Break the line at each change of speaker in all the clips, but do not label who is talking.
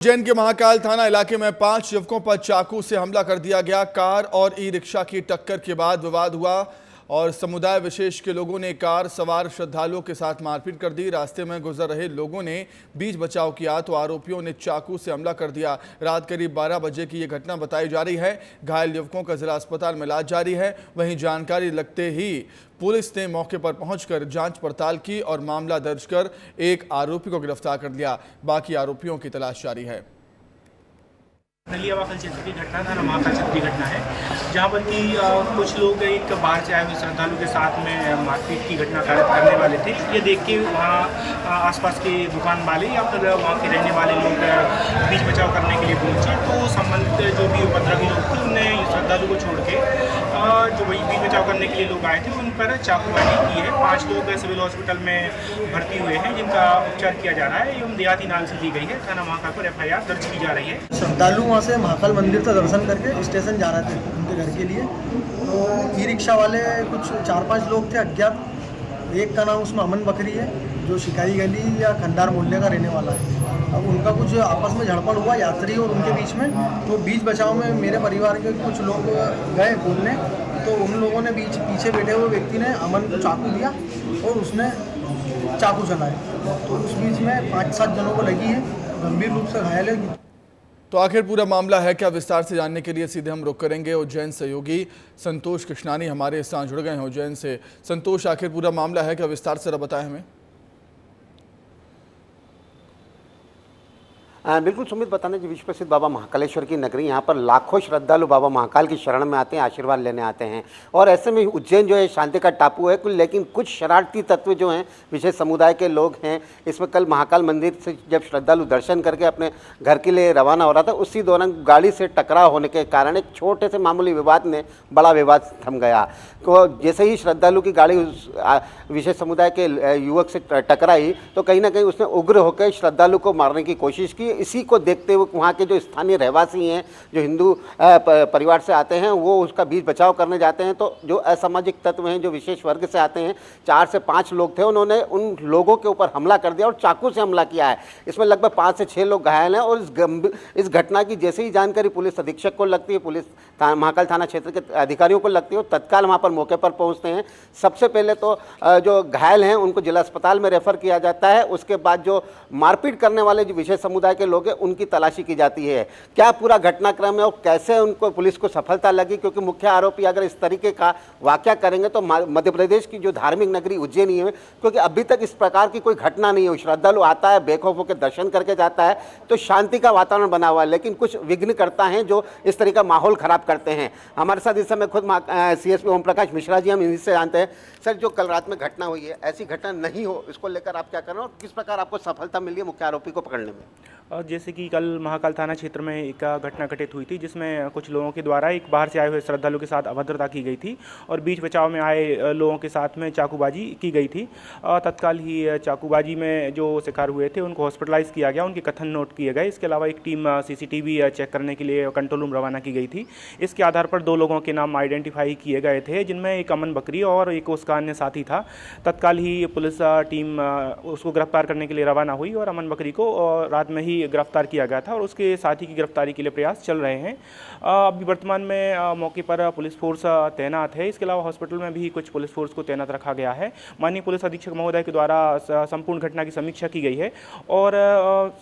उज्जैन के महाकाल थाना इलाके में 5 युवकों पर चाकू से हमला कर दिया गया। कार और ई रिक्शा की टक्कर के बाद विवाद हुआ और समुदाय विशेष के लोगों ने कार सवार श्रद्धालुओं के साथ मारपीट कर दी। रास्ते में गुजर रहे लोगों ने बीच बचाव किया तो आरोपियों ने चाकू से हमला कर दिया। रात करीब 12 बजे की ये घटना बताई जा रही है। घायल युवकों का जिला अस्पताल में इलाज जारी है। वहीं जानकारी लगते ही पुलिस ने मौके पर पहुंचकर जांच पड़ताल की और मामला दर्ज कर एक आरोपी को गिरफ्तार कर लिया। बाकी आरोपियों की तलाश जारी है।
नलियावाखल क्षेत्र की घटना था, महाकाल क्षेत्र की घटना है, जहाँ पर कि कुछ लोग एक बाहर से आए हुए श्रद्धालु के साथ में मारपीट की घटना करने वाले थे। ये देख के वहाँ आसपास के दुकान वाले या फिर वहाँ के रहने वाले लोग बीच बचाव करने के लिए पहुँचे, तो संबंधित जो भी उपद्रवी लोग थे उनने श्रद्धालु को छोड़ के जो वही बीच बचाव करने के लिए लोग आए थे उन पर चाकूबाजी की है। 5 लोग सिविल हॉस्पिटल में भर्ती हुए हैं, जिनका उपचार किया जा रहा है एवं देहाती नाल से दी गई है। थाना महाकाल पर FIR दर्ज की जा रही है।
श्रद्धालु वहाँ से महाकाल मंदिर से दर्शन करके स्टेशन जा रहे थे उनके घर के लिए, तो ई रिक्शा वाले कुछ 4-5 लोग थे अज्ञात। एक का नाम उसमें अमन बकरी है, जो शिकारी गली या खंडार मोहल्ले का रहने वाला है। अब उनका कुछ आपस में झड़पड़ हुआ यात्री और उनके बीच में, तो बीच बचाव में मेरे परिवार के कुछ लोग गए बोलने, तो उन लोगों ने पीछे बैठे हुए व्यक्ति ने अमन को चाकू दिया और उसने चाकू चलाए, तो उस बीच में 5-7 जनों को लगी है, गंभीर रूप से घायल है।
तो आखिर पूरा मामला है क्या, विस्तार से जानने के लिए सीधे हम रुख करेंगे। उज्जैन सहयोगी संतोष कृष्णानी हमारे साथ जुड़ गए हैं उज्जैन से। संतोष, आखिर पूरा मामला है क्या, विस्तार से बताएं हमें।
बिल्कुल सुमित, बताने जी, विश्व प्रसिद्ध बाबा महाकालेश्वर की नगरी, यहाँ पर लाखों श्रद्धालु बाबा महाकाल की शरण में आते हैं, आशीर्वाद लेने आते हैं। और ऐसे में उज्जैन जो है शांति का टापू है, लेकिन कुछ शरारती तत्व जो हैं, विशेष समुदाय के लोग हैं, इसमें कल महाकाल मंदिर से जब श्रद्धालु दर्शन करके अपने घर के लिए रवाना हो रहा था, उसी दौरान गाड़ी से टकराव होने के कारण एक छोटे से मामूली विवाद ने बड़ा विवाद थम गया। तो जैसे ही श्रद्धालु की गाड़ी उस विशेष समुदाय के युवक से टकराई, तो कहीं ना कहीं उसने उग्र होकर श्रद्धालु को मारने की कोशिश की। इसी को देखते हुए वहाँ के जो स्थानीय रहवासी हैं, जो हिंदू परिवार से आते हैं, वो उसका बीच बचाव करने जाते हैं। तो जो असामाजिक तत्व हैं, जो विशेष वर्ग से आते हैं, 4 से 5 लोग थे, उन्होंने उन लोगों के ऊपर हमला कर दिया और चाकू से हमला किया है। इसमें लगभग 5 से 6 लोग घायल हैं। और इस घटना की जैसे ही जानकारी पुलिस अधीक्षक को लगती है, पुलिस महाकाल थाना क्षेत्र के अधिकारियों को लगती है, तत्काल वहाँ पर मौके पर पहुँचते हैं। सबसे पहले तो जो घायल हैं उनको जिला अस्पताल में रेफर किया जाता है। उसके बाद जो मारपीट करने वाले जो विशेष समुदाय के लोग हैं, उनकी तलाशी की जाती है। क्या पूरा घटनाक्रम है और कैसे उनको पुलिस को सफलता लगी, क्योंकि मुख्य आरोपी अगर इस तरीके का वाकया करेंगे तो मध्य प्रदेश की जो धार्मिक नगरी उज्जैन ही है, क्योंकि अभी तक इस प्रकार की कोई घटना नहीं है। श्रद्धालु आता है, बेखौफ होकर दर्शन करके जाता है, तो शांति का वातावरण बना हुआ है, लेकिन कुछ विघ्नकर्ता हैं जो इस तरह का माहौल खराब करते हैं। हमारे साथ इस समय खुद CSP ओम प्रकाश मिश्रा जी, हम इन्हीं से जानते हैं। सर, जो कल रात में घटना हुई है, ऐसी घटना नहीं हो, इसको लेकर आप क्या कर रहे हो और किस प्रकार आपको सफलता मिली है मुख्य आरोपी को पकड़ने में?
जैसे कि कल महाकाल थाना क्षेत्र में एक घटना घटित हुई थी, जिसमें कुछ लोगों के द्वारा एक बाहर से आए हुए श्रद्धालु के साथ अभद्रता की गई थी और बीच बचाव में आए लोगों के साथ में चाकूबाजी की गई थी। तत्काल ही चाकूबाजी में जो शिकार हुए थे उनको हॉस्पिटलाइज किया गया, उनके कथन नोट किए गए। इसके अलावा एक टीम CCTV चेक करने के लिए कंट्रोल रूम रवाना की गई थी। इसके आधार पर 2 लोगों के नाम आइडेंटिफाई किए गए थे, जिनमें एक अमन बकरी और एक उसका अन्य साथी था। तत्काल ही पुलिस टीम उसको गिरफ्तार करने के लिए रवाना हुई और अमन बकरी को रात में ही गिरफ्तार किया गया था और उसके साथी की गिरफ्तारी के लिए प्रयास चल रहे हैं। अभी वर्तमान में मौके पर पुलिस फोर्स तैनात है। इसके अलावा हॉस्पिटल में भी कुछ पुलिस फोर्स को तैनात रखा गया है। माननीय पुलिस अधीक्षक महोदय के द्वारा संपूर्ण घटना की समीक्षा की गई है और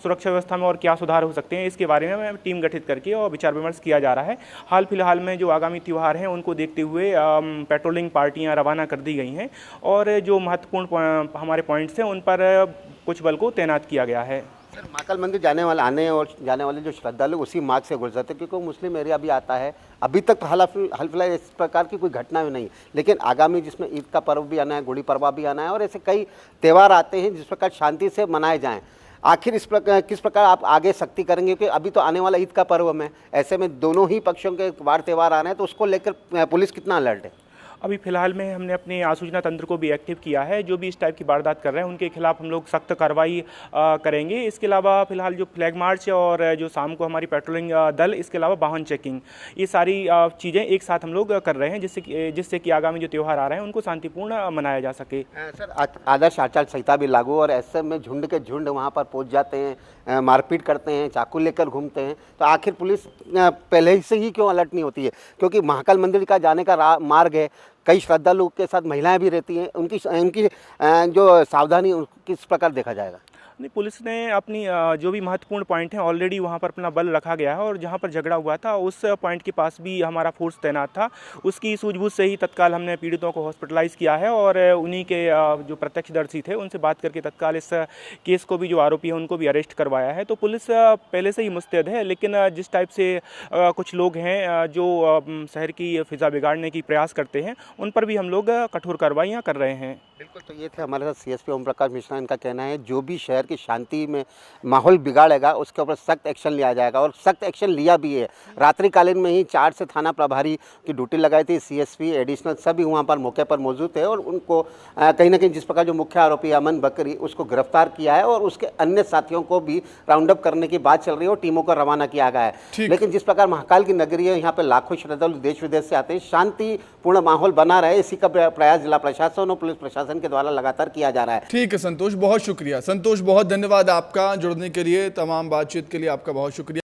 सुरक्षा व्यवस्था में और क्या सुधार हो सकते हैं, इसके बारे में टीम गठित करके और विचार विमर्श किया जा रहा है। हाल फिलहाल में जो आगामी त्यौहार हैं, उनको देखते हुए पेट्रोलिंग पार्टियाँ रवाना कर दी गई हैं और जो महत्वपूर्ण हमारे पॉइंट्स हैं, उन पर कुछ बल को तैनात किया गया है।
सर, महाकाल मंदिर आने और जाने वाले जो श्रद्धालु उसी मार्ग से गुजरते, क्योंकि वो मुस्लिम एरिया भी आता है। अभी तक हाल फिलहाल इस प्रकार की कोई घटना भी नहीं, लेकिन आगामी जिसमें ईद का पर्व भी आना है, गुड़ी पड़वा भी आना है और ऐसे कई त्यौहार आते हैं जिस प्रकार शांति से मनाए जाएं। आखिर किस प्रकार आप आगे सख्ती करेंगे, क्योंकि अभी तो आने वाला ईद का पर्व में, ऐसे में दोनों ही पक्षों के वार त्यौहार आ रहे हैं, तो उसको लेकर पुलिस कितना अलर्ट है?
अभी फिलहाल में हमने अपने आसूचना तंत्र को भी एक्टिव किया है। जो भी इस टाइप की वारदात कर रहे हैं उनके खिलाफ हम लोग सख्त कार्रवाई करेंगे। इसके अलावा फिलहाल जो फ्लैग मार्च और जो शाम को हमारी पेट्रोलिंग दल, इसके अलावा वाहन चेकिंग, ये सारी चीज़ें एक साथ हम लोग कर रहे हैं, जिससे कि आगामी जो त्यौहार आ रहे हैं उनको शांतिपूर्ण मनाया जा सके।
सर, आदर्श आचार संहिता भी लागू और ऐसे में झुंड के झुंड वहाँ पर पहुँच जाते हैं मारपीट करते हैं, चाकू लेकर घूमते हैं, तो आखिर पुलिस पहले से ही क्यों अलर्ट नहीं होती है? क्योंकि महाकाल मंदिर का जाने का मार्ग है, कई श्रद्धालुओं के साथ महिलाएं भी रहती हैं, उनकी जो सावधानी किस प्रकार देखा जाएगा?
नहीं, पुलिस ने अपनी जो भी महत्वपूर्ण पॉइंट हैं ऑलरेडी वहाँ पर अपना बल रखा गया है, और जहाँ पर झगड़ा हुआ था उस पॉइंट के पास भी हमारा फोर्स तैनात था। उसकी सूझबूझ से ही तत्काल हमने पीड़ितों को हॉस्पिटलाइज किया है, और उन्हीं के जो प्रत्यक्षदर्शी थे उनसे बात करके तत्काल इस केस को भी, जो आरोपी हैं उनको भी अरेस्ट करवाया है। तो पुलिस पहले से ही मुस्तैद है, लेकिन जिस टाइप से कुछ लोग हैं जो शहर की फिजा बिगाड़ने की प्रयास करते हैं, उन पर भी हम लोग कठोर कार्रवाइयाँ कर रहे हैं।
बिल्कुल, तो ये थे हमारे साथ सीएसपी ओम प्रकाश मिश्रा। इनका कहना है जो भी शहर की शांति में माहौल बिगाड़ेगा उसके ऊपर सख्त एक्शन लिया जाएगा, और सख्त एक्शन लिया भी है। रात्रिकालीन में ही 4 से थाना प्रभारी की ड्यूटी लगाई थी, सीएसपी एडिशनल सभी वहाँ पर मौके पर मौजूद थे, और उनको कहीं ना कहीं जिस प्रकार जो मुख्य आरोपी अमन बकरी उसको गिरफ्तार किया है, और उसके अन्य साथियों को भी राउंड अप करने की बात चल रही है और टीमों को रवाना किया गया है। लेकिन जिस प्रकार महाकाल की नगरी है, यहाँ पर लाखों श्रद्धालु देश विदेश से आते हैं, शांतिपूर्ण माहौल बना रहे, इसी का प्रयास जिला प्रशासन और पुलिस प्रशासन के द्वारा लगातार किया जा रहा है।
ठीक है संतोष, बहुत शुक्रिया। संतोष, बहुत धन्यवाद आपका जुड़ने के लिए, तमाम बातचीत के लिए आपका बहुत शुक्रिया।